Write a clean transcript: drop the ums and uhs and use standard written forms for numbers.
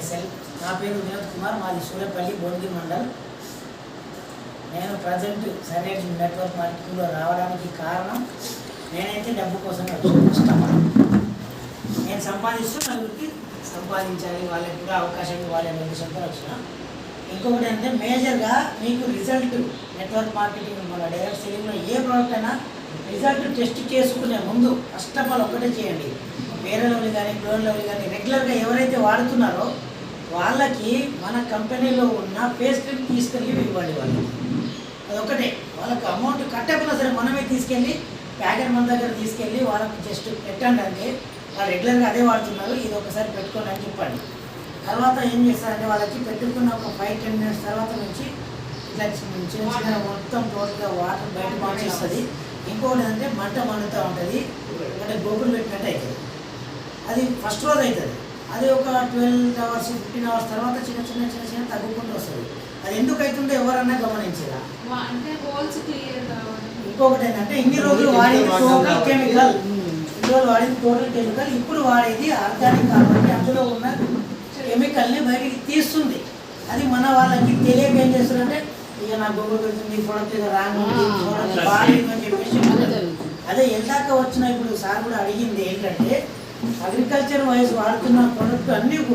SL. నా పేరు వినోద్ కుమార్, మాది సూర్యపల్లి భువనగిరి మండల్. నేను ప్రజెంట్ సైనైడ్ నెట్వర్క్ మార్కెటింగ్లో రావడానికి కారణం నేనైతే డబ్బు కోసం కష్టపడ నేను సంపాదిస్తూ నలుగురికి సంపాదించాలి, వాళ్ళకి కూడా అవకాశం ఇవ్వాలి అనే ఉద్దేశంతో వచ్చిన. ఇంకొకటి అంటే మేజర్గా మీకు రిజల్ట్ నెట్వర్క్ మార్కెటింగ్ మన డైరెక్ట్ సెల్లింగ్లో ఏ ప్రోడక్ట్ అయినా రిజల్ట్ టెస్ట్ చేసుకునే ముందు ఫస్ట్ ఆఫ్ ఆల్ ఒకటే చేయండి. వేరే లెవెల్ కానీ గ్లోన్ లెవెల్ కానీ రెగ్యులర్గా ఎవరైతే వాడుతున్నారో వాళ్ళకి మన కంపెనీలో ఉన్న ఫేస్ క్రీమ్ తీసుకెళ్ళి ఇవ్వండి. వాళ్ళకి అదొకటే, వాళ్ళకి అమౌంట్ కట్టకుండా సరే మనమే తీసుకెళ్ళి ప్యాకెట్ మన దగ్గర తీసుకెళ్ళి వాళ్ళకి జస్ట్ పెట్టండి. అంటే వాళ్ళు రెగ్యులర్గా అదే వాడుతున్నారు, ఇది ఒకసారి పెట్టుకోండి అని చెప్పండి. తర్వాత ఏం చేస్తారంటే వాళ్ళకి పెట్టుకున్న ఒక 5-10 మినిట్స్ తర్వాత నుంచి ఇట్లా చిన్న చిన్న మొత్తం టోటల్గా వాటర్ బయట మార్చేస్తుంది. ఇంకొకటి అంటే మంట మండుతూ ఉంటుంది, అంటే గోపులు పెట్టినట్టు అవుతుంది. అది ఫస్ట్ రోజు అవుతుంది. అది ఒక 12 hours 15 hours తర్వాత చిన్న చిన్న చిన్న చిన్న తగ్గుకుంటూ వస్తుంది. అది ఎందుకు అవుతుందో ఎవరన్నా గమనించరా? ఇంకొకటి ఏంటంటే ఇన్ని రోజులు వాడేది టోటల్ కెమికల్, ఇప్పుడు వాడేది ఆర్గానిక్ కాబట్టి అందులో ఉన్న కెమికల్ని బయటికి తీస్తుంది. అది మన వాళ్ళకి తెలియక ఏం చేస్తారంటే ఇక నా గొప్ప పెడుతుంది, ప్రోడక్ట్ రాంగ్ ఉంది, ప్రోడక్ట్ బాగాలేదు అని చెప్పేసి. అదే ఎందాక వచ్చిన ఇప్పుడు సార్ కూడా అడిగింది ఏంటంటే అగ్రికల్చర్ వైజ్ వాడుతున్న ప్రోడక్ట్ అన్నీ